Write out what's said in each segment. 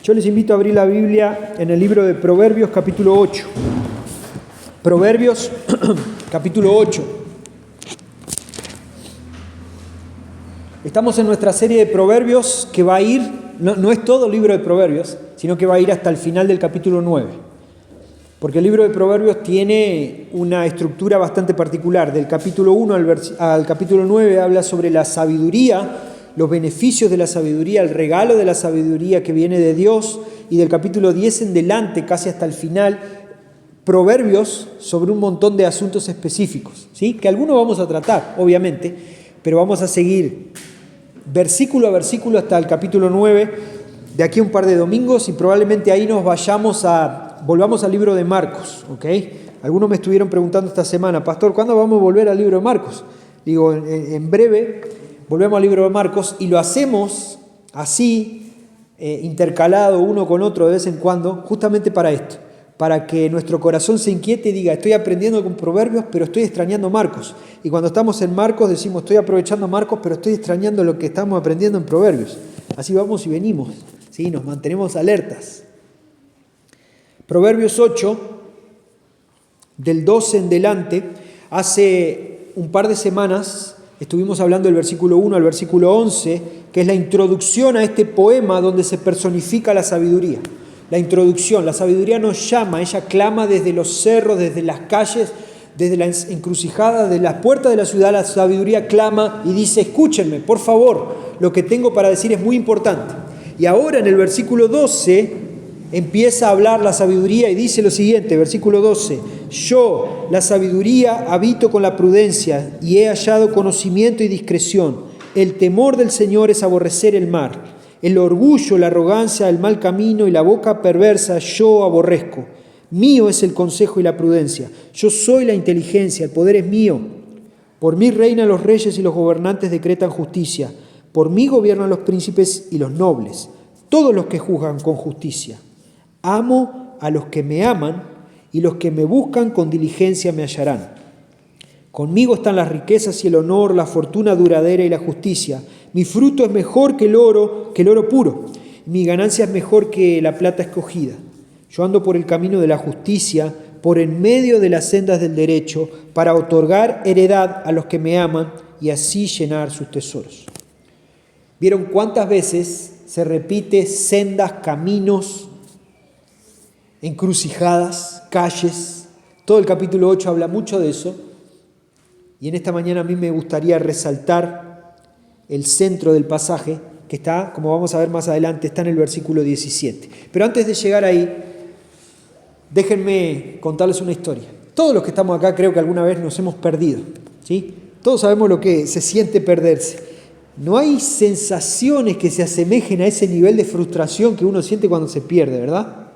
Yo les invito a abrir la Biblia en el libro de Proverbios, capítulo 8. Proverbios, capítulo 8. Estamos en nuestra serie de Proverbios que va a ir, no es todo el libro de Proverbios, sino que va a ir hasta el final del capítulo 9. Porque el libro de Proverbios tiene una estructura bastante particular. Del capítulo 1 al capítulo 9 habla sobre la sabiduría, los beneficios de la sabiduría, el regalo de la sabiduría que viene de Dios, y del capítulo 10 en delante, casi hasta el final, proverbios sobre un montón de asuntos específicos, ¿sí? Que algunos vamos a tratar, obviamente, pero vamos a seguir versículo a versículo hasta el capítulo 9, de aquí a un par de domingos, y probablemente ahí nos volvamos al libro de Marcos, ¿ok? Algunos me estuvieron preguntando esta semana, Pastor, ¿cuándo vamos a volver al libro de Marcos? Digo, en breve volvemos al libro de Marcos y lo hacemos así, intercalado uno con otro de vez en cuando, justamente para esto, para que nuestro corazón se inquiete y diga, estoy aprendiendo con Proverbios, pero estoy extrañando Marcos. Y cuando estamos en Marcos decimos, estoy aprovechando Marcos, pero estoy extrañando lo que estamos aprendiendo en Proverbios. Así vamos y venimos, ¿sí? Nos mantenemos alertas. Proverbios 8, del 12 en delante, hace un par de semanas estuvimos hablando del versículo 1 al versículo 11, que es la introducción a este poema donde se personifica la sabiduría. La introducción, la sabiduría nos llama, ella clama desde los cerros, desde las calles, desde las encrucijadas, de las puertas de la ciudad, la sabiduría clama y dice, escúchenme, por favor, lo que tengo para decir es muy importante. Y ahora en el versículo 12 empieza a hablar la sabiduría y dice lo siguiente, versículo 12, yo, la sabiduría, habito con la prudencia y he hallado conocimiento y discreción. El temor del Señor es aborrecer el mal. El orgullo, la arrogancia, el mal camino y la boca perversa yo aborrezco. Mío es el consejo y la prudencia. Yo soy la inteligencia, el poder es mío. Por mí reinan los reyes y los gobernantes decretan justicia. Por mí gobiernan los príncipes y los nobles, todos los que juzgan con justicia. Amo a los que me aman y los que me buscan con diligencia me hallarán. Conmigo están las riquezas y el honor, la fortuna duradera y la justicia. Mi fruto es mejor que el oro puro. Mi ganancia es mejor que la plata escogida. Yo ando por el camino de la justicia, por en medio de las sendas del derecho, para otorgar heredad a los que me aman y así llenar sus tesoros. ¿Vieron cuántas veces se repite sendas, caminos, encrucijadas, calles? Todo el capítulo 8 habla mucho de eso. Y en esta mañana a mí me gustaría resaltar el centro del pasaje, que está, como vamos a ver más adelante, está en el versículo 17. Pero antes de llegar ahí, déjenme contarles una historia. Todos los que estamos acá creo que alguna vez nos hemos perdido, ¿sí? Todos sabemos lo que se siente perderse. No hay sensaciones que se asemejen a ese nivel de frustración que uno siente cuando se pierde, ¿verdad?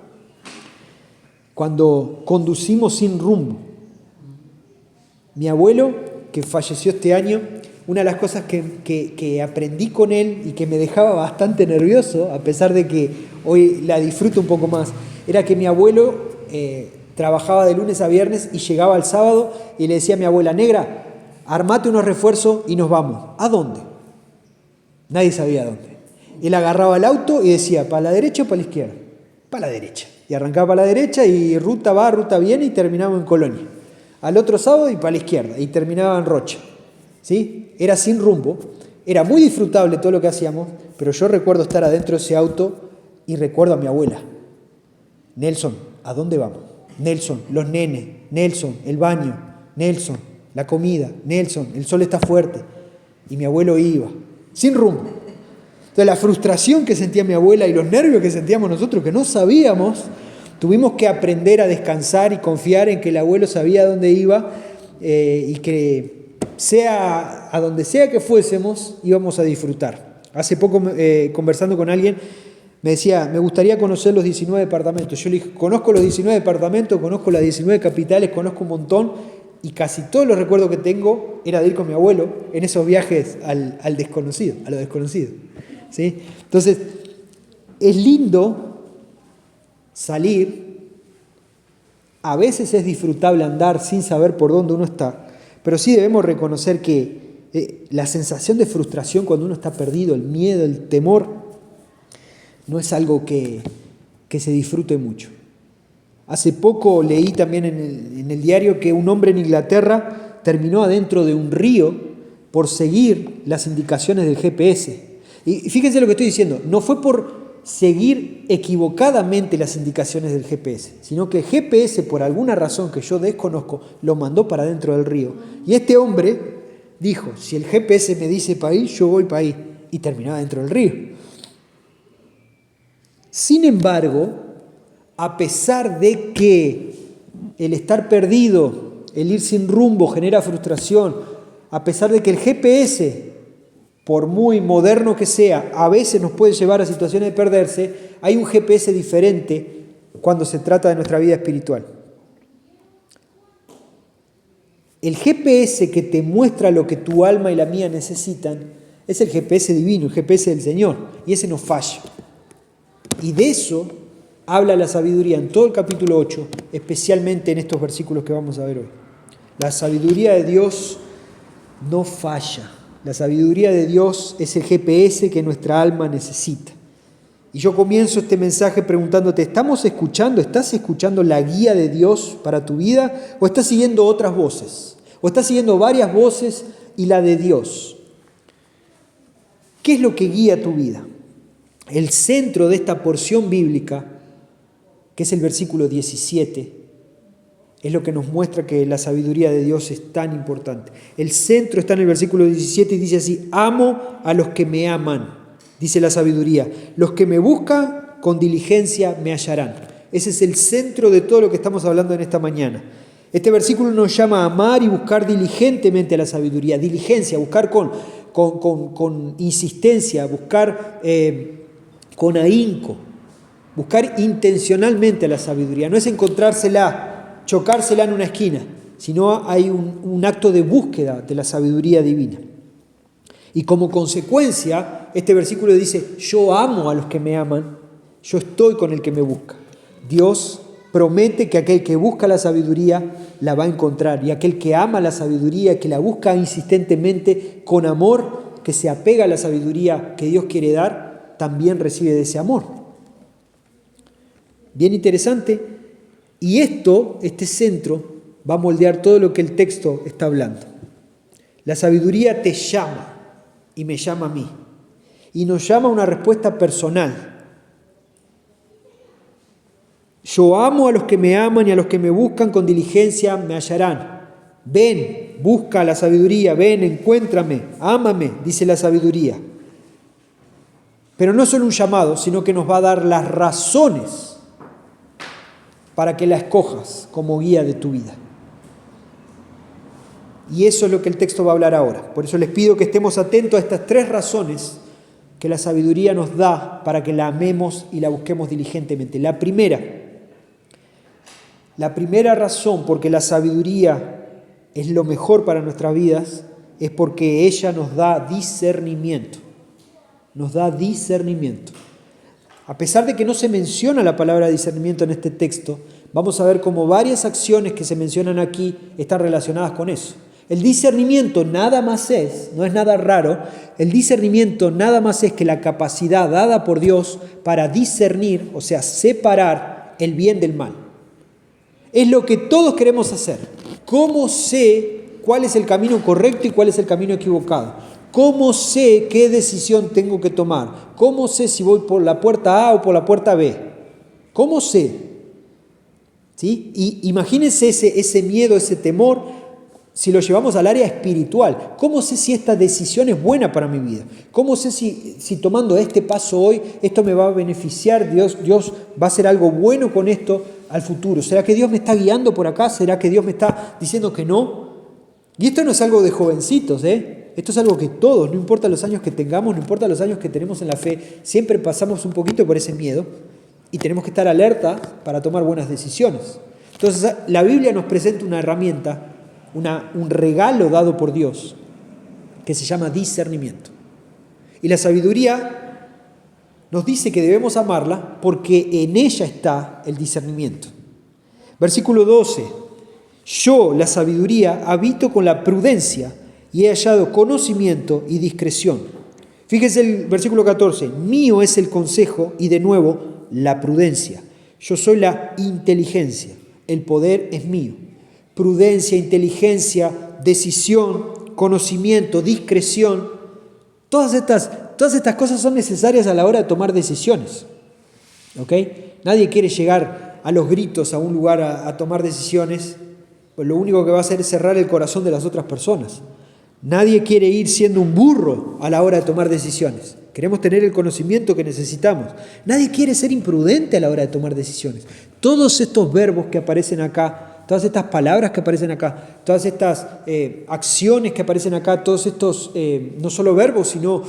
Cuando conducimos sin rumbo. Mi abuelo, que falleció este año, una de las cosas que aprendí con él y que me dejaba bastante nervioso, a pesar de que hoy la disfruto un poco más, era que mi abuelo trabajaba de lunes a viernes y llegaba el sábado y le decía a mi abuela, negra, armate unos refuerzos y nos vamos. ¿A dónde? Nadie sabía dónde. Él agarraba el auto y decía, ¿para la derecha o para la izquierda? Para la derecha. Y arrancaba para la derecha y ruta va, ruta viene y terminaba en Colonia. Al otro sábado y para la izquierda y terminaba en Rocha. ¿Sí? Era sin rumbo, era muy disfrutable todo lo que hacíamos, pero yo recuerdo estar adentro de ese auto y recuerdo a mi abuela. Nelson, ¿a dónde vamos? Nelson, los nenes, Nelson, el baño, Nelson, la comida, Nelson, el sol está fuerte. Y mi abuelo iba, sin rumbo. Entonces la frustración que sentía mi abuela y los nervios que sentíamos nosotros, que no sabíamos, tuvimos que aprender a descansar y confiar en que el abuelo sabía dónde iba y que sea a donde sea que fuésemos, íbamos a disfrutar. Hace poco, conversando con alguien, me decía, me gustaría conocer los 19 departamentos. Yo le dije, conozco los 19 departamentos, conozco las 19 capitales, conozco un montón, y casi todos los recuerdos que tengo era de ir con mi abuelo en esos viajes al desconocido, a lo desconocido. ¿Sí? Entonces, es lindo salir, a veces es disfrutable andar sin saber por dónde uno está, pero sí debemos reconocer que La sensación de frustración cuando uno está perdido, el miedo, el temor, no es algo que se disfrute mucho. Hace poco leí también en el diario que un hombre en Inglaterra terminó adentro de un río por seguir las indicaciones del GPS. Y fíjense lo que estoy diciendo, no fue por seguir equivocadamente las indicaciones del GPS, sino que el GPS, por alguna razón que yo desconozco, lo mandó para dentro del río. Y este hombre dijo, si el GPS me dice para ahí, yo voy para ahí. Y terminó dentro del río. Sin embargo, a pesar de que el estar perdido, el ir sin rumbo genera frustración, a pesar de que el GPS, por muy moderno que sea, a veces nos puede llevar a situaciones de perderse, hay un GPS diferente cuando se trata de nuestra vida espiritual. El GPS que te muestra lo que tu alma y la mía necesitan es el GPS divino, el GPS del Señor, y ese no falla. Y de eso habla la sabiduría en todo el capítulo 8, especialmente en estos versículos que vamos a ver hoy. La sabiduría de Dios no falla. La sabiduría de Dios es el GPS que nuestra alma necesita. Y yo comienzo este mensaje preguntándote, ¿estás escuchando la guía de Dios para tu vida? ¿O estás siguiendo otras voces? ¿O estás siguiendo varias voces y la de Dios? ¿Qué es lo que guía tu vida? El centro de esta porción bíblica, que es el versículo 17, es lo que nos muestra que la sabiduría de Dios es tan importante. El centro está en el versículo 17 y dice así, amo a los que me aman, dice la sabiduría. Los que me buscan con diligencia me hallarán. Ese es el centro de todo lo que estamos hablando en esta mañana. Este versículo nos llama a amar y buscar diligentemente a la sabiduría. Diligencia, buscar con insistencia, buscar con ahínco, buscar intencionalmente a la sabiduría. No es encontrársela, chocársela en una esquina, sino hay un acto de búsqueda de la sabiduría divina. Y como consecuencia, este versículo dice, yo amo a los que me aman, yo estoy con el que me busca. Dios promete que aquel que busca la sabiduría la va a encontrar, y aquel que ama la sabiduría, que la busca insistentemente con amor, que se apega a la sabiduría que Dios quiere dar, también recibe de ese amor. Bien interesante. Y este centro, va a moldear todo lo que el texto está hablando. La sabiduría te llama y me llama a mí. Y nos llama a una respuesta personal. Yo amo a los que me aman y a los que me buscan con diligencia me hallarán. Ven, busca la sabiduría, ven, encuéntrame, ámame, dice la sabiduría. Pero no solo un llamado, sino que nos va a dar las razones para que la escojas como guía de tu vida. Y eso es lo que el texto va a hablar ahora. Por eso les pido que estemos atentos a estas 3 razones que la sabiduría nos da para que la amemos y la busquemos diligentemente. La primera razón porque la sabiduría es lo mejor para nuestras vidas es porque ella nos da discernimiento. Nos da discernimiento. A pesar de que no se menciona la palabra discernimiento en este texto, vamos a ver cómo varias acciones que se mencionan aquí están relacionadas con eso. El discernimiento nada más no es nada raro, el discernimiento nada más es que la capacidad dada por Dios para discernir, o sea, separar el bien del mal. Es lo que todos queremos hacer. ¿Cómo sé cuál es el camino correcto y cuál es el camino equivocado? ¿Cómo sé qué decisión tengo que tomar? ¿Cómo sé si voy por la puerta A o por la puerta B? ¿Cómo sé? ¿Sí? Y imagínense ese miedo, ese temor, si lo llevamos al área espiritual. ¿Cómo sé si esta decisión es buena para mi vida? ¿Cómo sé si tomando este paso hoy, esto me va a beneficiar? Dios va a hacer algo bueno con esto al futuro. ¿Será que Dios me está guiando por acá? ¿Será que Dios me está diciendo que no? Y esto no es algo de jovencitos, Esto es algo que todos, no importa los años que tengamos, no importa los años que tenemos en la fe, siempre pasamos un poquito por ese miedo y tenemos que estar alerta para tomar buenas decisiones. Entonces, la Biblia nos presenta una herramienta, un regalo dado por Dios, que se llama discernimiento. Y la sabiduría nos dice que debemos amarla porque en ella está el discernimiento. Versículo 12. Yo, la sabiduría, habito con la prudencia y he hallado conocimiento y discreción. Fíjese el versículo 14, mío es el consejo y de nuevo la prudencia. Yo soy la inteligencia, el poder es mío. Prudencia, inteligencia, decisión, conocimiento, discreción, todas estas cosas son necesarias a la hora de tomar decisiones. ¿Ok? Nadie quiere llegar a los gritos a un lugar a tomar decisiones, pues lo único que va a hacer es cerrar el corazón de las otras personas. Nadie quiere ir siendo un burro a la hora de tomar decisiones. Queremos tener el conocimiento que necesitamos. Nadie quiere ser imprudente a la hora de tomar decisiones. Todos estos verbos que aparecen acá, todas estas palabras que aparecen acá, todas estas acciones que aparecen acá, todos estos, no solo verbos, sino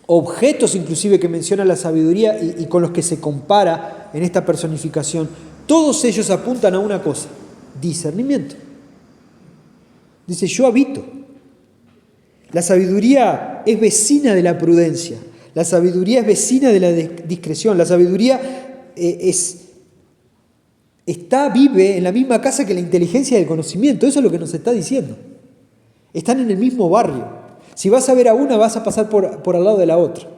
objetos inclusive que menciona la sabiduría y con los que se compara en esta personificación, todos ellos apuntan a una cosa: discernimiento. Dice, yo habito. La sabiduría es vecina de la prudencia. La sabiduría es vecina de la discreción. La sabiduría vive en la misma casa que la inteligencia y el conocimiento. Eso es lo que nos está diciendo. Están en el mismo barrio. Si vas a ver a una, vas a pasar por al lado de la otra.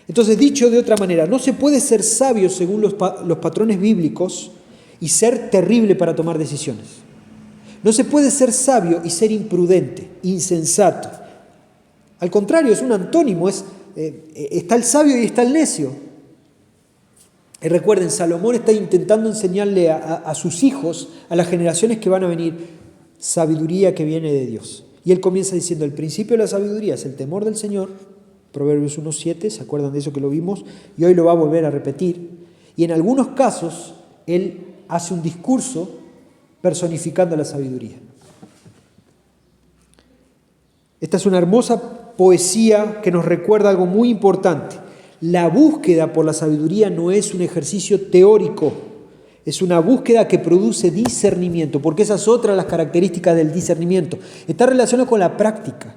Entonces, dicho de otra manera, no se puede ser sabio según los patrones bíblicos y ser terrible para tomar decisiones. No se puede ser sabio y ser imprudente, insensato. Al contrario, es un antónimo, está el sabio y está el necio. Y recuerden, Salomón está intentando enseñarle a sus hijos, a las generaciones que van a venir, sabiduría que viene de Dios. Y él comienza diciendo, el principio de la sabiduría es el temor del Señor, Proverbios 1:7, ¿se acuerdan de eso que lo vimos? Y hoy lo va a volver a repetir. Y en algunos casos, él hace un discurso personificando la sabiduría. Esta es una hermosa poesía que nos recuerda algo muy importante. La búsqueda por la sabiduría no es un ejercicio teórico, es una búsqueda que produce discernimiento, porque esa es otra de las características del discernimiento. Está relacionado con la práctica.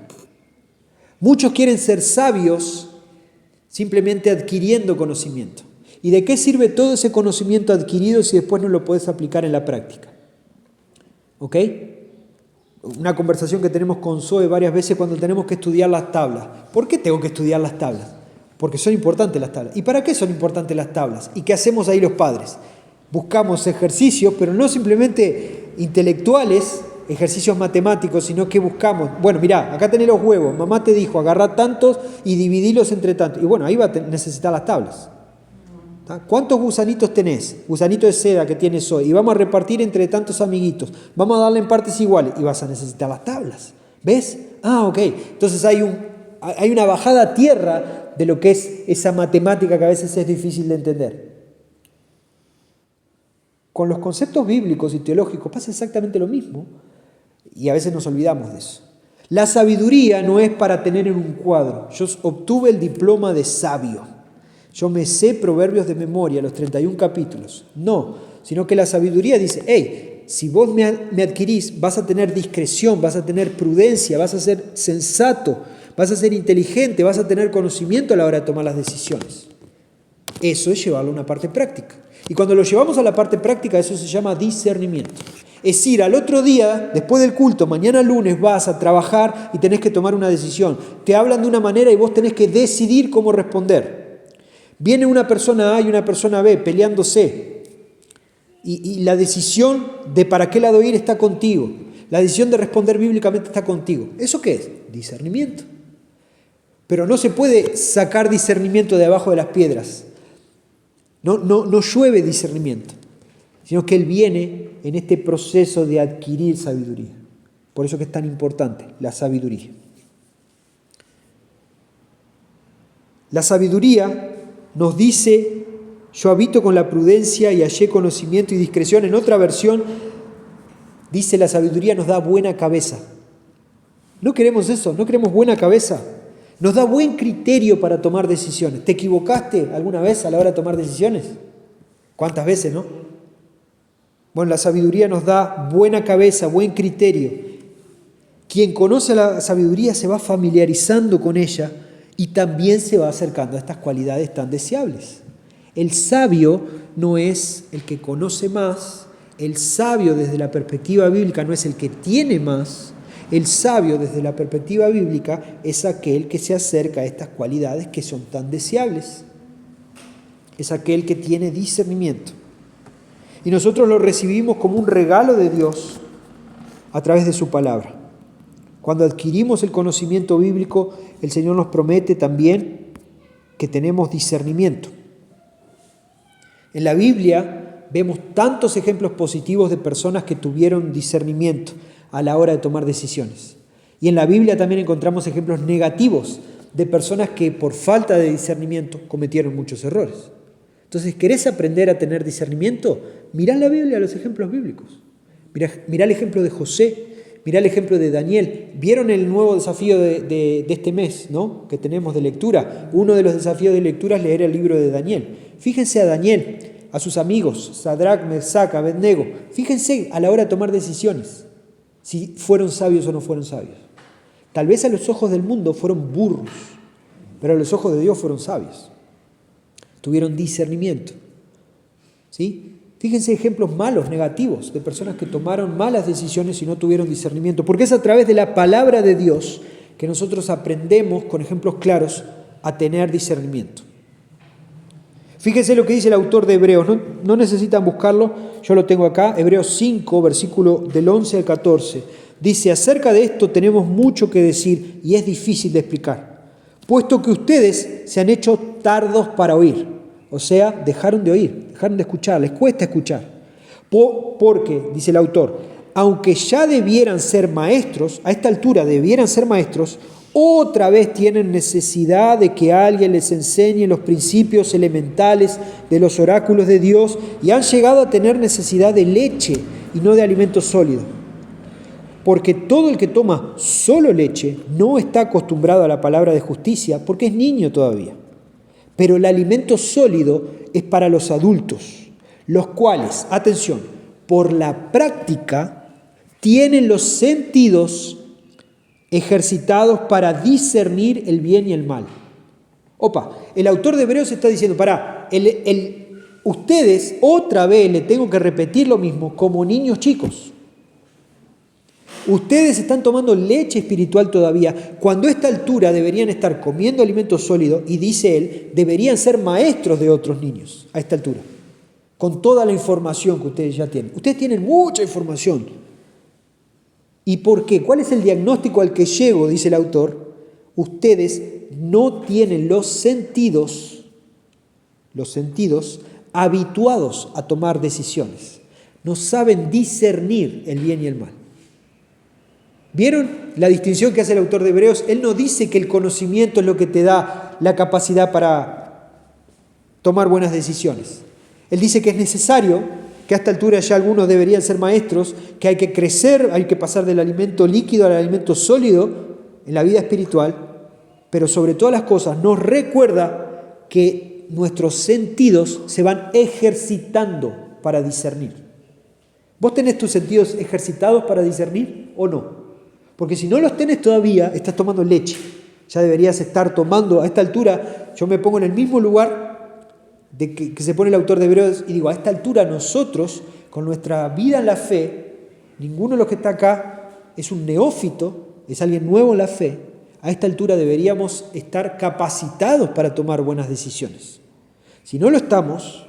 Muchos quieren ser sabios simplemente adquiriendo conocimiento. ¿Y de qué sirve todo ese conocimiento adquirido si después no lo puedes aplicar en la práctica? ¿Ok? Una conversación que tenemos con Zoe varias veces cuando tenemos que estudiar las tablas. ¿Por qué tengo que estudiar las tablas? Porque son importantes las tablas. ¿Y para qué son importantes las tablas? ¿Y qué hacemos ahí los padres? Buscamos ejercicios, pero no simplemente intelectuales, ejercicios matemáticos, sino que buscamos, bueno, mirá, acá tenés los huevos, mamá te dijo, agarrá tantos y dividilos entre tantos. Y bueno, ahí va a necesitar las tablas. ¿Cuántos gusanitos tenés? Gusanito de seda que tienes hoy. Y vamos a repartir entre tantos amiguitos. Vamos a darle en partes iguales. Y vas a necesitar las tablas. ¿Ves? Ok. Entonces hay una bajada a tierra de lo que es esa matemática que a veces es difícil de entender. Con los conceptos bíblicos y teológicos pasa exactamente lo mismo. Y a veces nos olvidamos de eso. La sabiduría no es para tener en un cuadro. Yo obtuve el diploma de sabio. Yo me sé Proverbios de memoria, los 31 capítulos. No, sino que la sabiduría dice, hey, si vos me adquirís, vas a tener discreción, vas a tener prudencia, vas a ser sensato, vas a ser inteligente, vas a tener conocimiento a la hora de tomar las decisiones. Eso es llevarlo a una parte práctica. Y cuando lo llevamos a la parte práctica, eso se llama discernimiento. Es decir, al otro día, después del culto, mañana lunes, vas a trabajar y tenés que tomar una decisión. Te hablan de una manera y vos tenés que decidir cómo responder. Viene una persona A y una persona B peleándose y la decisión de para qué lado ir está contigo. La decisión de responder bíblicamente está contigo. ¿Eso qué es? Discernimiento. Pero no se puede sacar discernimiento de abajo de las piedras. No llueve discernimiento, sino que él viene en este proceso de adquirir sabiduría. Por eso que es tan importante la sabiduría. La sabiduría nos dice, yo habito con la prudencia y hallé conocimiento y discreción. En otra versión dice, la sabiduría nos da buena cabeza. No queremos eso, no queremos buena cabeza. Nos da buen criterio para tomar decisiones. ¿Te equivocaste alguna vez a la hora de tomar decisiones? ¿Cuántas veces, no? Bueno, la sabiduría nos da buena cabeza, buen criterio. Quien conoce la sabiduría se va familiarizando con ella y también se va acercando a estas cualidades tan deseables. El sabio no es el que conoce más, el sabio desde la perspectiva bíblica no es el que tiene más, El sabio, desde la perspectiva bíblica, es aquel que se acerca a estas cualidades que son tan deseables. Es aquel que tiene discernimiento. Y nosotros lo recibimos como un regalo de Dios a través de su palabra. Cuando adquirimos el conocimiento bíblico, el Señor nos promete también que tenemos discernimiento. En la Biblia vemos tantos ejemplos positivos de personas que tuvieron discernimiento a la hora de tomar decisiones. Y en la Biblia también encontramos ejemplos negativos de personas que por falta de discernimiento cometieron muchos errores. Entonces, ¿querés aprender a tener discernimiento? Mirá en la Biblia los ejemplos bíblicos. Mirá el ejemplo de José, mirá el ejemplo de Daniel. ¿Vieron el nuevo desafío de este mes, ¿no?, que tenemos de lectura? Uno de los desafíos de lectura es leer el libro de Daniel. Fíjense a Daniel, a sus amigos, Sadrac, Mesac, Abednego. Fíjense a la hora de tomar decisiones, si fueron sabios o no fueron sabios. Tal vez a los ojos del mundo fueron burros, pero a los ojos de Dios fueron sabios. Tuvieron discernimiento. ¿Sí? Fíjense ejemplos malos, negativos, de personas que tomaron malas decisiones y no tuvieron discernimiento. Porque es a través de la palabra de Dios que nosotros aprendemos, con ejemplos claros, a tener discernimiento. Fíjense lo que dice el autor de Hebreos. No necesitan buscarlo, yo lo tengo acá. Hebreos 5, versículo del 11 al 14. Dice: acerca de esto tenemos mucho que decir y es difícil de explicar, puesto que ustedes se han hecho tardos para oír. O sea, dejaron de oír, dejaron de escuchar, les cuesta escuchar. Porque, dice el autor, aunque ya debieran ser maestros, a esta altura debieran ser maestros, otra vez tienen necesidad de que alguien les enseñe los principios elementales de los oráculos de Dios y han llegado a tener necesidad de leche y no de alimento sólido. Porque todo el que toma solo leche no está acostumbrado a la palabra de justicia porque es niño todavía. Pero el alimento sólido es para los adultos, los cuales, atención, por la práctica tienen los sentidos ejercitados para discernir el bien y el mal. El autor de Hebreos está diciendo, ustedes, otra vez le tengo que repetir lo mismo, como niños chicos. Ustedes están tomando leche espiritual todavía, cuando a esta altura deberían estar comiendo alimento sólido, y dice él, deberían ser maestros de otros niños a esta altura, con toda la información que ustedes ya tienen. Ustedes tienen mucha información. ¿Y por qué? ¿Cuál es el diagnóstico al que llego? Dice el autor. Ustedes no tienen los sentidos habituados a tomar decisiones. No saben discernir el bien y el mal. ¿Vieron la distinción que hace el autor de Hebreos? Él no dice que el conocimiento es lo que te da la capacidad para tomar buenas decisiones. Él dice que es necesario, que a esta altura ya algunos deberían ser maestros, que hay que crecer, hay que pasar del alimento líquido al alimento sólido en la vida espiritual, pero sobre todas las cosas nos recuerda que nuestros sentidos se van ejercitando para discernir. ¿Vos tenés tus sentidos ejercitados para discernir o no? Porque si no los tenés todavía, estás tomando leche. Ya deberías estar tomando, a esta altura, yo me pongo en el mismo lugar de que se pone el autor de Hebreos y digo, a esta altura nosotros, con nuestra vida en la fe, ninguno de los que está acá es un neófito, es alguien nuevo en la fe. A esta altura deberíamos estar capacitados para tomar buenas decisiones. Si no lo estamos,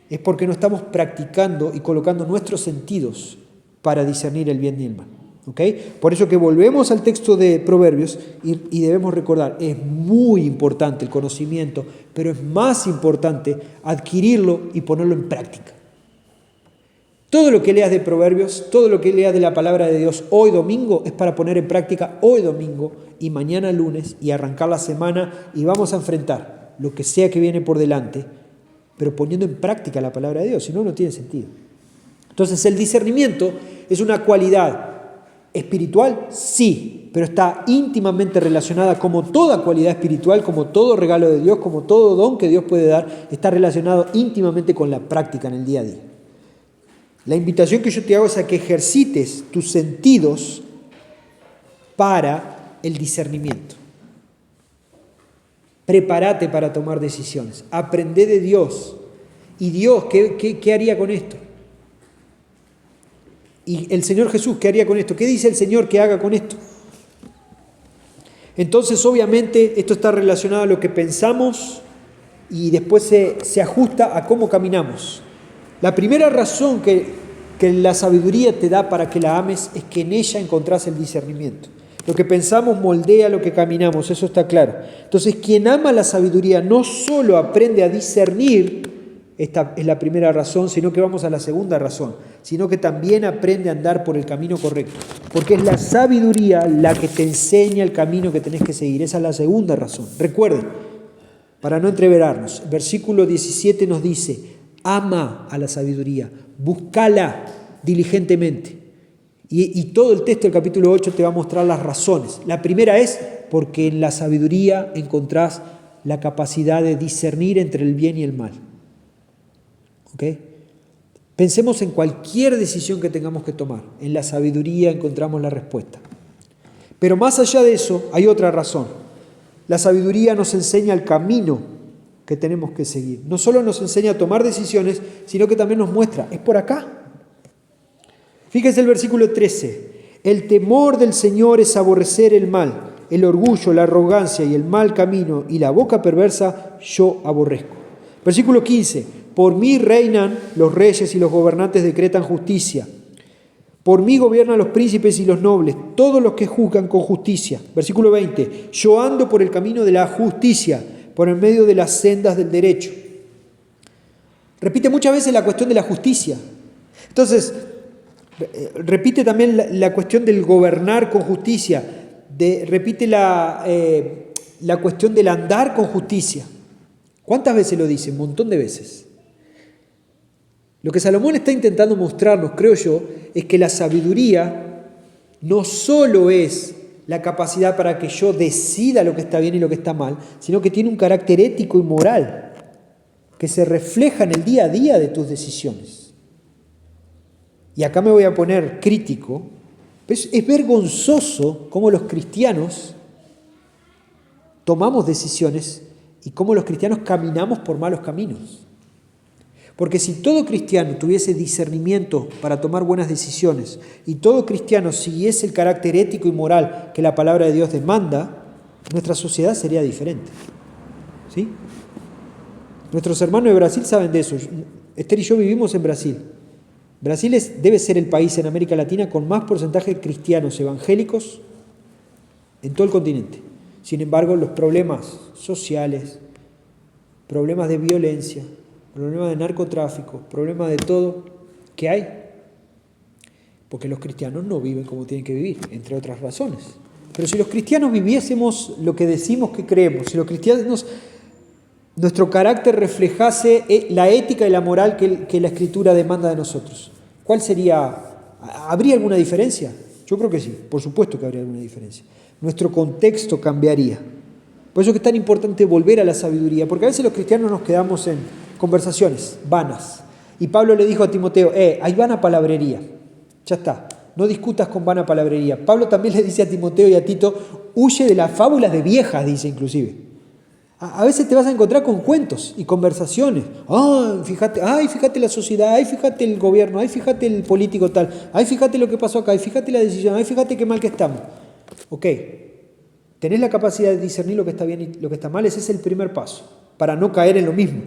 es porque no estamos practicando y colocando nuestros sentidos para discernir el bien y el mal. ¿Okay? Por eso que volvemos al texto de Proverbios y debemos recordar, es muy importante el conocimiento, pero es más importante adquirirlo y ponerlo en práctica. Todo lo que leas de Proverbios, todo lo que leas de la palabra de Dios hoy domingo es para poner en práctica hoy domingo y mañana lunes y arrancar la semana y vamos a enfrentar lo que sea que viene por delante, pero poniendo en práctica la palabra de Dios, si no, no tiene sentido. Entonces el discernimiento es una cualidad espiritual, sí, pero está íntimamente relacionada, como toda cualidad espiritual, como todo regalo de Dios, como todo don que Dios puede dar, está relacionado íntimamente con la práctica en el día a día. La invitación que yo te hago es a que ejercites tus sentidos para el discernimiento. Prepárate para tomar decisiones. Aprende de Dios. ¿Y Dios qué haría con esto? ¿Y el Señor Jesús qué haría con esto? ¿Qué dice el Señor que haga con esto? Entonces, obviamente, esto está relacionado a lo que pensamos y después se ajusta a cómo caminamos. La primera razón que la sabiduría te da para que la ames es que en ella encontrás el discernimiento. Lo que pensamos moldea lo que caminamos, eso está claro. Entonces, quien ama la sabiduría no solo aprende a discernir, esta es la primera razón, sino que vamos a la segunda razón, sino que también aprende a andar por el camino correcto. Porque es la sabiduría la que te enseña el camino que tenés que seguir. Esa es la segunda razón. Recuerden, para no entreverarnos, versículo 17 nos dice, ama a la sabiduría, búscala diligentemente. Y todo el texto del capítulo 8 te va a mostrar las razones. La primera es porque en la sabiduría encontrás la capacidad de discernir entre el bien y el mal. ¿Ok? Pensemos en cualquier decisión que tengamos que tomar. En la sabiduría encontramos la respuesta. Pero más allá de eso, hay otra razón. La sabiduría nos enseña el camino que tenemos que seguir. No solo nos enseña a tomar decisiones, sino que también nos muestra, es por acá. Fíjense el versículo 13. El temor del Señor es aborrecer el mal, el orgullo, la arrogancia y el mal camino y la boca perversa yo aborrezco. Versículo 15. Por mí reinan los reyes y los gobernantes decretan justicia. Por mí gobiernan los príncipes y los nobles, todos los que juzgan con justicia. Versículo 20. Yo ando por el camino de la justicia, por el medio de las sendas del derecho. Repite muchas veces la cuestión de la justicia. Entonces, repite también la cuestión del gobernar con justicia. Repite la cuestión del andar con justicia. ¿Cuántas veces lo dice? Un montón de veces. Lo que Salomón está intentando mostrarnos, creo yo, es que la sabiduría no solo es la capacidad para que yo decida lo que está bien y lo que está mal, sino que tiene un carácter ético y moral que se refleja en el día a día de tus decisiones. Y acá me voy a poner crítico. Es vergonzoso cómo los cristianos tomamos decisiones y cómo los cristianos caminamos por malos caminos. Porque si todo cristiano tuviese discernimiento para tomar buenas decisiones y todo cristiano siguiese el carácter ético y moral que la palabra de Dios demanda, nuestra sociedad sería diferente. ¿Sí? Nuestros hermanos de Brasil saben de eso. Esther y yo vivimos en Brasil. Brasil debe ser el país en América Latina con más porcentaje de cristianos evangélicos en todo el continente. Sin embargo, los problemas sociales, problemas de violencia, problemas de narcotráfico, problemas de todo que hay, porque los cristianos no viven como tienen que vivir, entre otras razones. Pero si los cristianos viviésemos lo que decimos que creemos, si los cristianos, nuestro carácter reflejase la ética y la moral que la Escritura demanda de nosotros, ¿cuál sería? ¿Habría alguna diferencia? Yo creo que sí, por supuesto que habría alguna diferencia. Nuestro contexto cambiaría. Por eso es que es tan importante volver a la sabiduría, porque a veces los cristianos nos quedamos en conversaciones vanas. Y Pablo le dijo a Timoteo, hay vana palabrería. Ya está, no discutas con vana palabrería. Pablo también le dice a Timoteo y a Tito, huye de las fábulas de viejas, dice inclusive. A veces te vas a encontrar con cuentos y conversaciones. Fíjate la sociedad, fíjate el gobierno, fíjate el político tal, fíjate lo que pasó acá, fíjate la decisión, fíjate qué mal que estamos. Ok, tenés la capacidad de discernir lo que está bien y lo que está mal, ese es el primer paso, para no caer en lo mismo.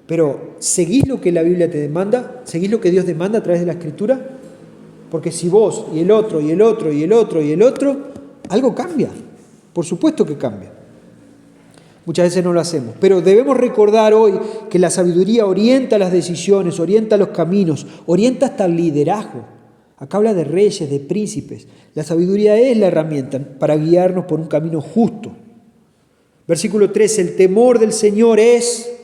Pero, ¿seguís lo que la Biblia te demanda? ¿Seguís lo que Dios demanda a través de la Escritura? Porque si vos y el otro, y el otro, y el otro, y el otro, algo cambia. Por supuesto que cambia. Muchas veces no lo hacemos. Pero debemos recordar hoy que la sabiduría orienta las decisiones, orienta los caminos, orienta hasta el liderazgo. Acá habla de reyes, de príncipes. La sabiduría es la herramienta para guiarnos por un camino justo. Versículo 13, el temor del Señor es...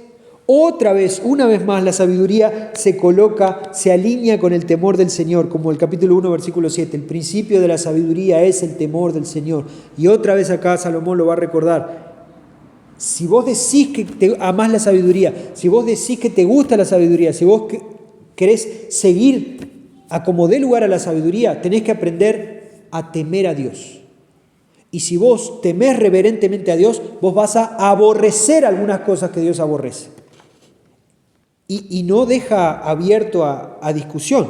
Otra vez, una vez más, la sabiduría se alinea con el temor del Señor, como el capítulo 1, versículo 7. El principio de la sabiduría es el temor del Señor. Y otra vez acá Salomón lo va a recordar. Si vos decís que te amás la sabiduría, si vos decís que te gusta la sabiduría, si vos querés seguir a como dé lugar a la sabiduría, tenés que aprender a temer a Dios. Y si vos temés reverentemente a Dios, vos vas a aborrecer algunas cosas que Dios aborrece. Y no deja abierto a discusión.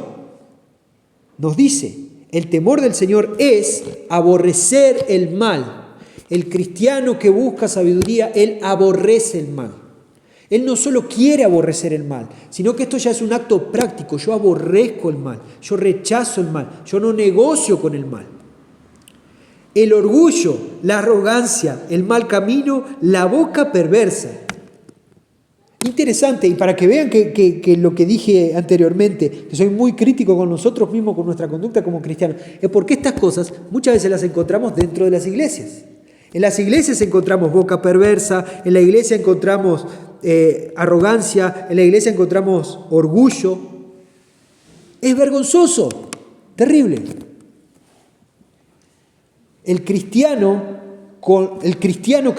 nos dice, el temor del Señor es aborrecer el mal. El cristiano que busca sabiduría, él aborrece el mal. Él no solo quiere aborrecer el mal, sino que esto ya es un acto práctico. Yo aborrezco el mal, yo rechazo el mal, yo no negocio con el mal. El orgullo, la arrogancia, el mal camino, la boca perversa. Interesante, y para que vean que lo que dije anteriormente, que soy muy crítico con nosotros mismos, con nuestra conducta como cristianos, es porque estas cosas muchas veces las encontramos dentro de las iglesias. En las iglesias encontramos boca perversa, en la iglesia encontramos arrogancia, en la iglesia encontramos orgullo. Es vergonzoso, terrible. El cristiano, no el cristiano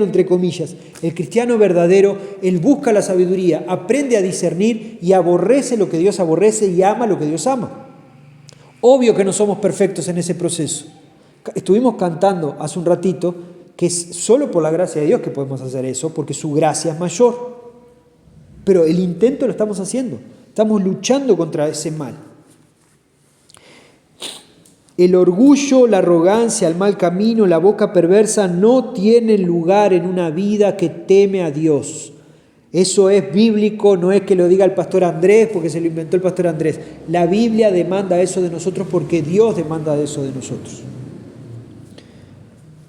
entre comillas, el cristiano verdadero, él busca la sabiduría, aprende a discernir y aborrece lo que Dios aborrece y ama lo que Dios ama. Obvio que no somos perfectos en ese proceso. Estuvimos cantando hace un ratito que es solo por la gracia de Dios que podemos hacer eso, porque su gracia es mayor. Pero el intento lo estamos haciendo, estamos luchando contra ese mal. El orgullo, la arrogancia, el mal camino, la boca perversa no tienen lugar en una vida que teme a Dios. Eso es bíblico, no es que lo diga el pastor Andrés porque se lo inventó el pastor Andrés. La Biblia demanda eso de nosotros porque Dios demanda eso de nosotros.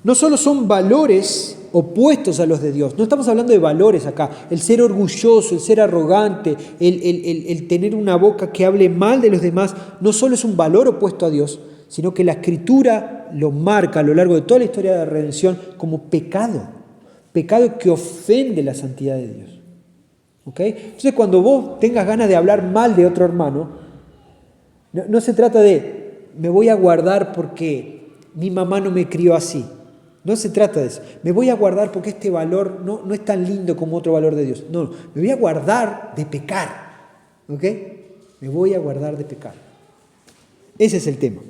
No solo son valores opuestos a los de Dios, no estamos hablando de valores acá, el ser orgulloso, el ser arrogante, el tener una boca que hable mal de los demás, no solo es un valor opuesto a Dios, sino que la Escritura lo marca a lo largo de toda la historia de la redención como pecado que ofende la santidad de Dios. ¿Ok? Entonces cuando vos tengas ganas de hablar mal de otro hermano, no se trata de me voy a guardar porque mi mamá no me crió así. No se trata de eso. Me voy a guardar porque este valor no es tan lindo como otro valor de Dios. No, me voy a guardar de pecar. ¿Ok? Me voy a guardar de pecar. Ese es el tema.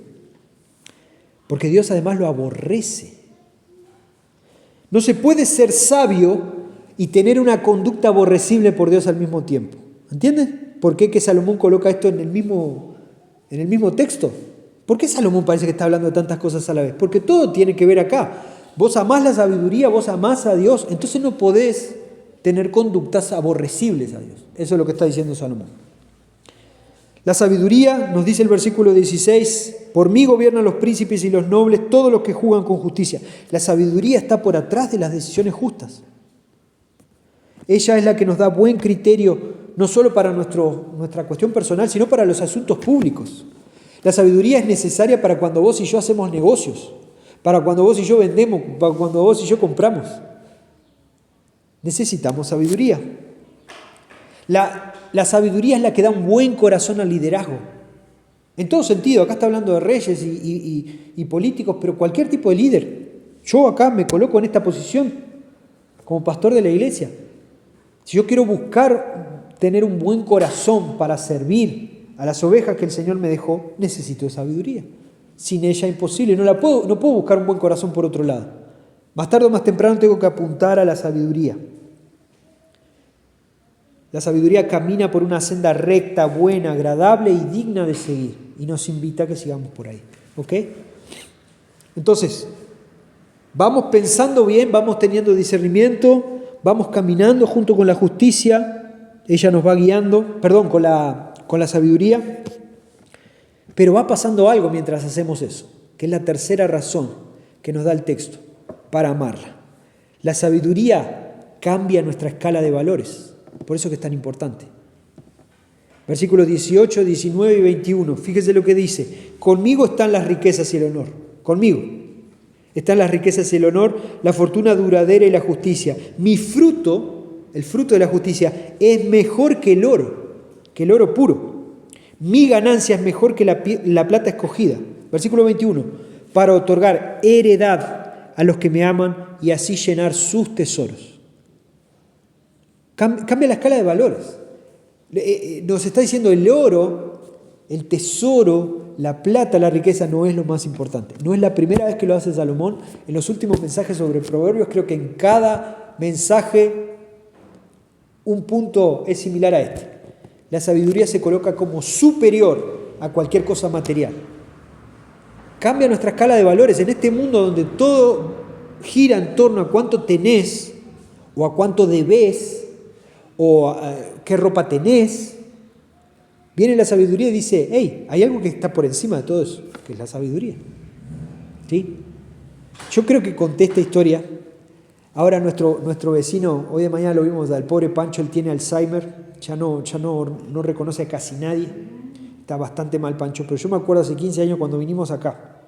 Porque Dios además lo aborrece. No se puede ser sabio y tener una conducta aborrecible por Dios al mismo tiempo. ¿Entienden? ¿Por qué que Salomón coloca esto en el mismo texto? ¿Por qué Salomón parece que está hablando de tantas cosas a la vez? Porque todo tiene que ver acá. Vos amás la sabiduría, vos amás a Dios, entonces no podés tener conductas aborrecibles a Dios. Eso es lo que está diciendo Salomón. La sabiduría, nos dice el versículo 16, por mí gobiernan los príncipes y los nobles, todos los que juzgan con justicia. La sabiduría está por atrás de las decisiones justas. Ella es la que nos da buen criterio, no solo para nuestra cuestión personal, sino para los asuntos públicos. La sabiduría es necesaria para cuando vos y yo hacemos negocios, para cuando vos y yo vendemos, para cuando vos y yo compramos. Necesitamos sabiduría. La sabiduría es la que da un buen corazón al liderazgo. En todo sentido, acá está hablando de reyes y políticos, pero cualquier tipo de líder. Yo acá me coloco en esta posición como pastor de la iglesia. Si yo quiero buscar tener un buen corazón para servir a las ovejas que el Señor me dejó, necesito de sabiduría. Sin ella imposible, no puedo buscar un buen corazón por otro lado. Más tarde o más temprano tengo que apuntar a la sabiduría. La sabiduría camina por una senda recta, buena, agradable y digna de seguir. Y nos invita a que sigamos por ahí. ¿Ok? Entonces, vamos pensando bien, vamos teniendo discernimiento, vamos caminando junto con la justicia. Ella nos va guiando, con la sabiduría. Pero va pasando algo mientras hacemos eso, que es la tercera razón que nos da el texto para amarla. La sabiduría cambia nuestra escala de valores. Por eso que es tan importante. Versículos 18, 19 y 21. Fíjese lo que dice. Conmigo están las riquezas y el honor. Conmigo están las riquezas y el honor, la fortuna duradera y la justicia. Mi fruto, el fruto de la justicia, es mejor que el oro puro. Mi ganancia es mejor que la plata escogida. Versículo 21. Para otorgar heredad a los que me aman y así llenar sus tesoros. Cambia la escala de valores. Nos está diciendo el oro, el tesoro, la plata, la riqueza no es lo más importante. No es la primera vez que lo hace Salomón. En los últimos mensajes sobre Proverbios, creo que en cada mensaje un punto es similar a este. La sabiduría se coloca como superior a cualquier cosa material. Cambia nuestra escala de valores. En este mundo donde todo gira en torno a cuánto tenés, o a cuánto debés, o a qué ropa tenés, viene la sabiduría y dice, hey, hay algo que está por encima de todo eso, que es la sabiduría. ¿Sí? Yo creo que conté esta historia. Ahora nuestro vecino, hoy de mañana lo vimos, el pobre Pancho, él tiene Alzheimer, ya no reconoce a casi nadie, está bastante mal Pancho, pero yo me acuerdo hace 15 años cuando vinimos acá,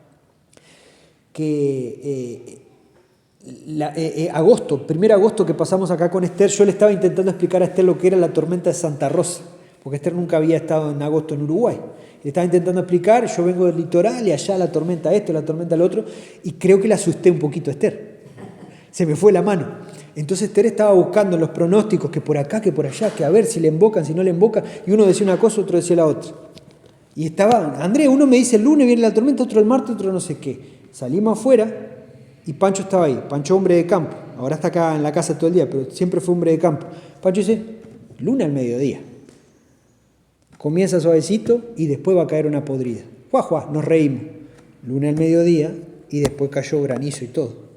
que primer agosto que pasamos acá con Esther, yo le estaba intentando explicar a Esther lo que era la tormenta de Santa Rosa, porque Esther nunca había estado en agosto en Uruguay. Le estaba intentando explicar, yo vengo del litoral y allá la tormenta esto, la tormenta lo otro, y creo que le asusté un poquito a Esther. Se me fue la mano. Entonces Esther estaba buscando los pronósticos, que por acá, que por allá, que a ver si le invocan, si no le invocan, y uno decía una cosa, otro decía la otra. Y estaba, Andrés, uno me dice el lunes viene la tormenta, otro el martes, otro no sé qué. Salimos afuera y Pancho estaba ahí, Pancho hombre de campo, ahora está acá en la casa todo el día, pero siempre fue hombre de campo. Pancho dice, lunes al mediodía. Comienza suavecito y después va a caer una podrida. Juá, juá, nos reímos. Lunes al mediodía y después cayó granizo y todo.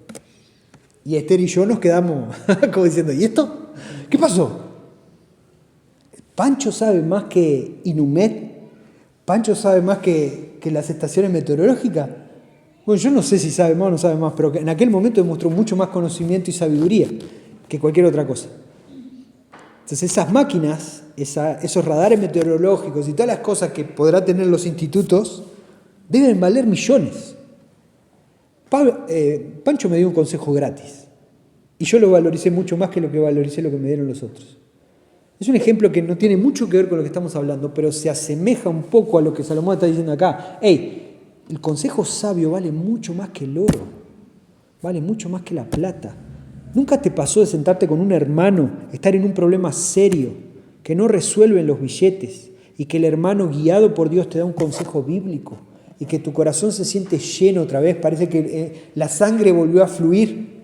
Y Esther y yo nos quedamos como diciendo, ¿y esto? ¿Qué pasó? Pancho sabe más que Inumet, Pancho sabe más que las estaciones meteorológicas. Bueno, yo no sé si sabe más o no sabe más, pero en aquel momento demostró mucho más conocimiento y sabiduría que cualquier otra cosa. Entonces esas máquinas, esos radares meteorológicos y todas las cosas que podrá tener los institutos, deben valer millones. Pancho me dio un consejo gratis y yo lo valoricé mucho más que lo que valoricé lo que me dieron los otros. Es un ejemplo que no tiene mucho que ver con lo que estamos hablando, pero se asemeja un poco a lo que Salomón está diciendo acá. Hey, el consejo sabio vale mucho más que el oro, vale mucho más que la plata. ¿Nunca te pasó de sentarte con un hermano, estar en un problema serio, que no resuelven los billetes, y que el hermano guiado por Dios te da un consejo bíblico, y que tu corazón se siente lleno otra vez, parece que la sangre volvió a fluir,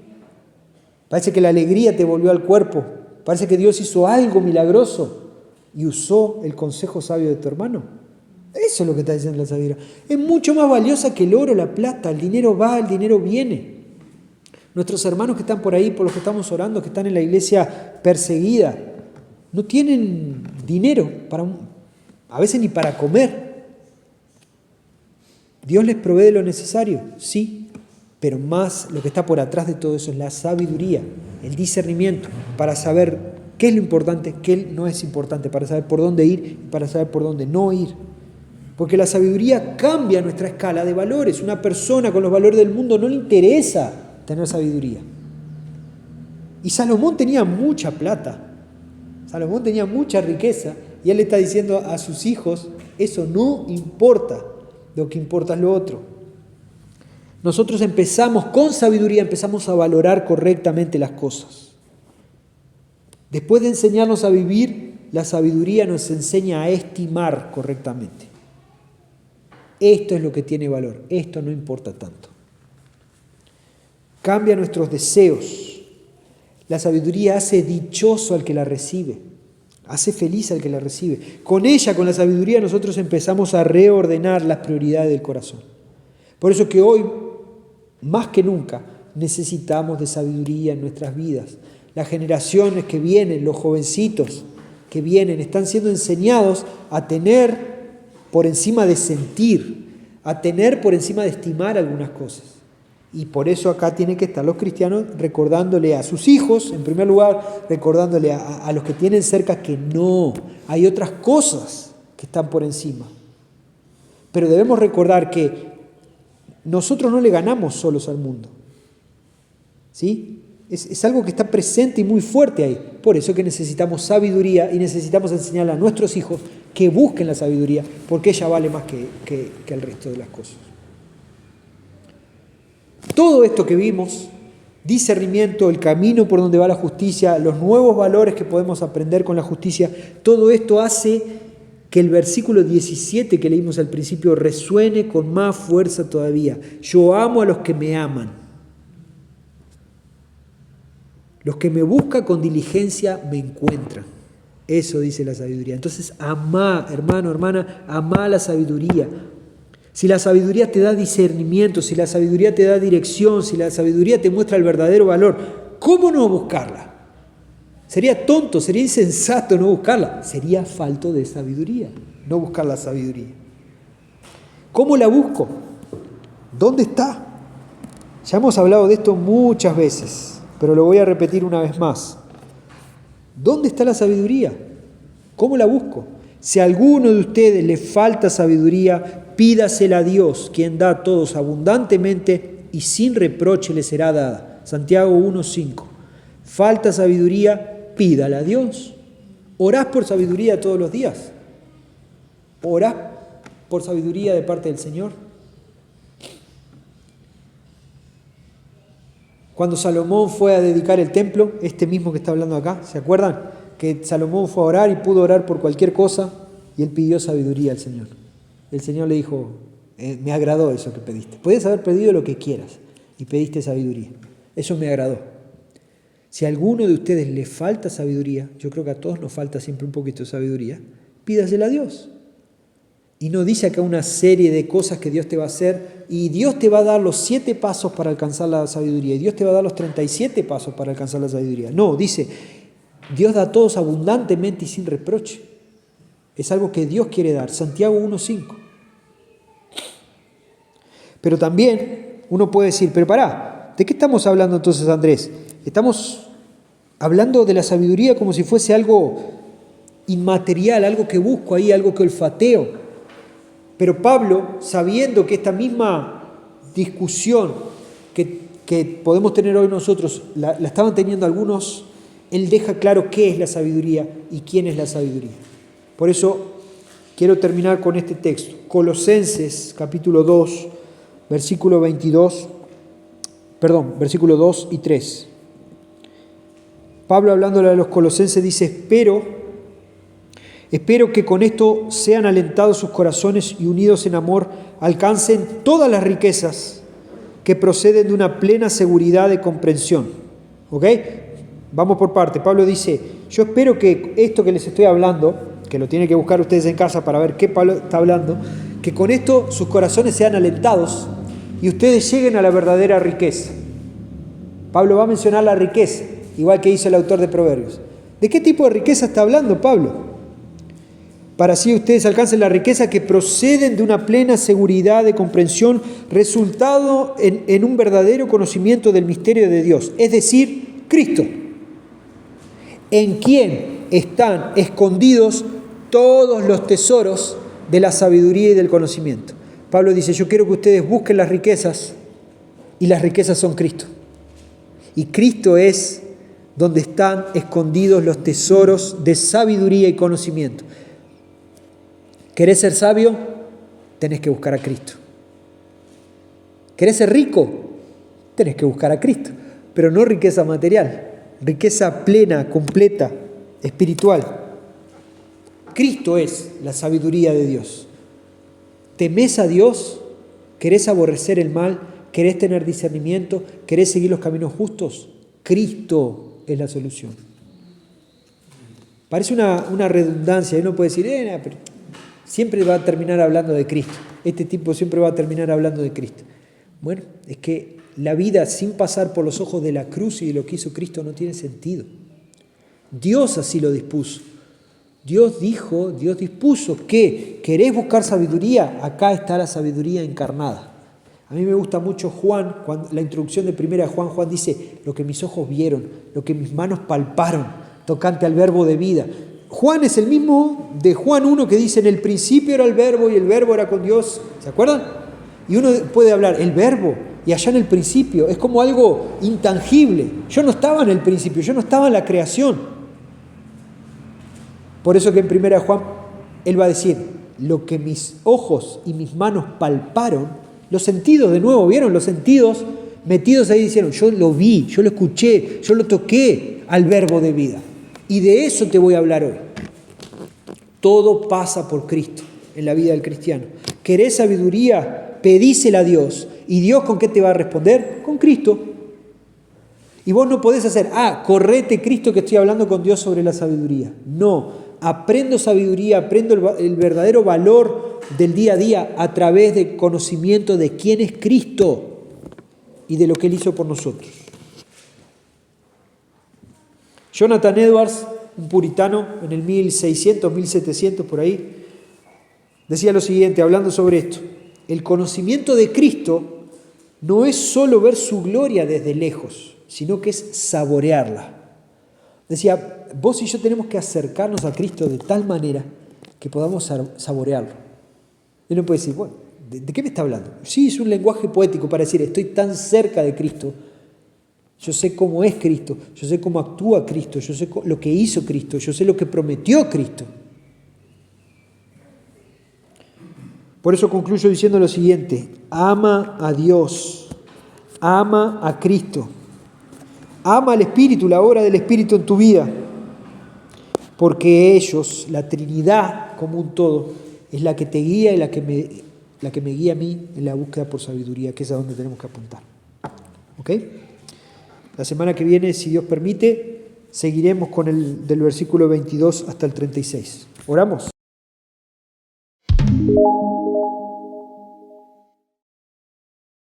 parece que la alegría te volvió al cuerpo, parece que Dios hizo algo milagroso y usó el consejo sabio de tu hermano? Eso es lo que está diciendo la sabiduría. Es mucho más valiosa que el oro, la plata. El dinero va, el dinero viene. Nuestros hermanos que están por ahí, por los que estamos orando, que están en la iglesia perseguida, no tienen dinero a veces ni para comer. ¿Dios les provee lo necesario? Sí, pero más lo que está por atrás de todo eso es la sabiduría, el discernimiento, para saber qué es lo importante, qué no es importante, para saber por dónde ir y para saber por dónde no ir. Porque la sabiduría cambia nuestra escala de valores. Una persona con los valores del mundo no le interesa tener sabiduría. Y Salomón tenía mucha plata, Salomón tenía mucha riqueza, y él le está diciendo a sus hijos, eso no importa, lo que importa es lo otro. Nosotros empezamos con sabiduría, empezamos a valorar correctamente las cosas. Después de enseñarnos a vivir, la sabiduría nos enseña a estimar correctamente. Esto es lo que tiene valor, esto no importa tanto. Cambia nuestros deseos. La sabiduría hace dichoso al que la recibe, hace feliz al que la recibe. Con ella, con la sabiduría, nosotros empezamos a reordenar las prioridades del corazón. Por eso que hoy, más que nunca, necesitamos de sabiduría en nuestras vidas. Las generaciones que vienen, los jovencitos que vienen, están siendo enseñados a tener por encima de sentir, a tener por encima de estimar algunas cosas. Y por eso acá tienen que estar los cristianos recordándole a sus hijos, en primer lugar, recordándole a los que tienen cerca que no, hay otras cosas que están por encima. Pero debemos recordar que nosotros no le ganamos solos al mundo. ¿Sí? Es algo que está presente y muy fuerte ahí. Por eso que necesitamos sabiduría y necesitamos enseñarle a nuestros hijos que busquen la sabiduría, porque ella vale más que el resto de las cosas. Todo esto que vimos, discernimiento, el camino por donde va la justicia, los nuevos valores que podemos aprender con la justicia, todo esto hace que el versículo 17 que leímos al principio resuene con más fuerza todavía. Yo amo a los que me aman. Los que me buscan con diligencia me encuentran. Eso dice la sabiduría. Entonces, amá, hermano, hermana, amá la sabiduría. Si la sabiduría te da discernimiento, si la sabiduría te da dirección, si la sabiduría te muestra el verdadero valor, ¿cómo no buscarla? Sería tonto, sería insensato no buscarla. Sería falto de sabiduría, no buscar la sabiduría. ¿Cómo la busco? ¿Dónde está? Ya hemos hablado de esto muchas veces, pero lo voy a repetir una vez más. ¿Dónde está la sabiduría? ¿Cómo la busco? Si a alguno de ustedes le falta sabiduría, pídasela a Dios, quien da a todos abundantemente y sin reproche le será dada. Santiago 1:5. Falta sabiduría, pídala a Dios. ¿Orás por sabiduría todos los días? ¿Orás por sabiduría de parte del Señor? Cuando Salomón fue a dedicar el templo, este mismo que está hablando acá, ¿se acuerdan? Que Salomón fue a orar y pudo orar por cualquier cosa y él pidió sabiduría al Señor. El Señor le dijo, me agradó eso que pediste. Puedes haber pedido lo que quieras y pediste sabiduría. Eso me agradó. Si a alguno de ustedes le falta sabiduría, yo creo que a todos nos falta siempre un poquito de sabiduría, pídasela a Dios. Y no dice acá una serie de cosas que Dios te va a hacer y Dios te va a dar los 7 pasos para alcanzar la sabiduría y Dios te va a dar los 37 pasos para alcanzar la sabiduría. No, dice, Dios da a todos abundantemente y sin reproche. Es algo que Dios quiere dar. Santiago 1:5. Pero también uno puede decir, pero pará, ¿de qué estamos hablando entonces, Andrés? Estamos hablando de la sabiduría como si fuese algo inmaterial, algo que busco ahí, algo que olfateo. Pero Pablo, sabiendo que esta misma discusión que podemos tener hoy nosotros, la estaban teniendo algunos, él deja claro qué es la sabiduría y quién es la sabiduría. Por eso quiero terminar con este texto. Colosenses capítulo 2, versículo 2 y 3. Pablo, hablándole a los colosenses, dice, Espero que con esto sean alentados sus corazones y unidos en amor alcancen todas las riquezas que proceden de una plena seguridad de comprensión. ¿Ok? Vamos por parte. Pablo dice, yo espero que esto que les estoy hablando, que lo tienen que buscar ustedes en casa para ver qué Pablo está hablando, que con esto sus corazones sean alentados y ustedes lleguen a la verdadera riqueza. Pablo va a mencionar la riqueza, igual que hizo el autor de Proverbios. ¿De qué tipo de riqueza está hablando Pablo? Para así ustedes alcancen la riqueza que proceden de una plena seguridad de comprensión, resultado en un verdadero conocimiento del misterio de Dios, es decir, Cristo, en quien están escondidos todos los tesoros de la sabiduría y del conocimiento. Pablo dice, yo quiero que ustedes busquen las riquezas, y las riquezas son Cristo. Y Cristo es donde están escondidos los tesoros de sabiduría y conocimiento. ¿Querés ser sabio? Tenés que buscar a Cristo. ¿Querés ser rico? Tenés que buscar a Cristo. Pero no riqueza material, riqueza plena, completa, espiritual. Cristo es la sabiduría de Dios. ¿Temés a Dios? ¿Querés aborrecer el mal? ¿Querés tener discernimiento? ¿Querés seguir los caminos justos? Cristo es la solución. Parece una redundancia. Uno puede decir, pero siempre va a terminar hablando de Cristo. Este tipo siempre va a terminar hablando de Cristo. Bueno, es que la vida sin pasar por los ojos de la cruz y de lo que hizo Cristo no tiene sentido. Dios así lo dispuso. Dios dispuso que querés buscar sabiduría, acá está la sabiduría encarnada. A mí me gusta mucho Juan, la introducción de 1 Juan, Juan dice, lo que mis ojos vieron, lo que mis manos palparon, tocante al verbo de vida. Juan es el mismo de Juan 1 que dice, en el principio era el verbo y el verbo era con Dios. ¿Se acuerdan? Y uno puede hablar, el verbo, y allá en el principio, es como algo intangible. Yo no estaba en el principio, yo no estaba en la creación. Por eso que en 1 Juan, él va a decir, lo que mis ojos y mis manos palparon, los sentidos de nuevo, ¿vieron? Los sentidos metidos ahí dijeron, yo lo vi, yo lo escuché, yo lo toqué al verbo de vida. Y de eso te voy a hablar hoy. Todo pasa por Cristo en la vida del cristiano. ¿Querés sabiduría? Pedísela a Dios. ¿Y Dios con qué te va a responder? Con Cristo. Y vos no podés hacer, correte Cristo que estoy hablando con Dios sobre la sabiduría. No, aprendo sabiduría, aprendo el verdadero valor del día a día a través del conocimiento de quién es Cristo y de lo que Él hizo por nosotros. Jonathan Edwards, un puritano en el 1600, 1700 por ahí, decía lo siguiente, hablando sobre esto: el conocimiento de Cristo no es solo ver su gloria desde lejos, sino que es saborearla. Decía, vos y yo tenemos que acercarnos a Cristo de tal manera que podamos saborearlo. Y uno puede decir, bueno, ¿de qué me está hablando? Sí, es un lenguaje poético para decir, estoy tan cerca de Cristo, yo sé cómo es Cristo, yo sé cómo actúa Cristo, yo sé lo que hizo Cristo, yo sé lo que prometió Cristo. Por eso concluyo diciendo lo siguiente: ama a Dios, ama a Cristo, ama al Espíritu, la obra del Espíritu en tu vida, porque ellos, la Trinidad como un todo, es la que te guía y la que me guía a mí en la búsqueda por sabiduría, que es a donde tenemos que apuntar. ¿Ok? La semana que viene, si Dios permite, seguiremos con del versículo 22 hasta el 36. ¿Oramos?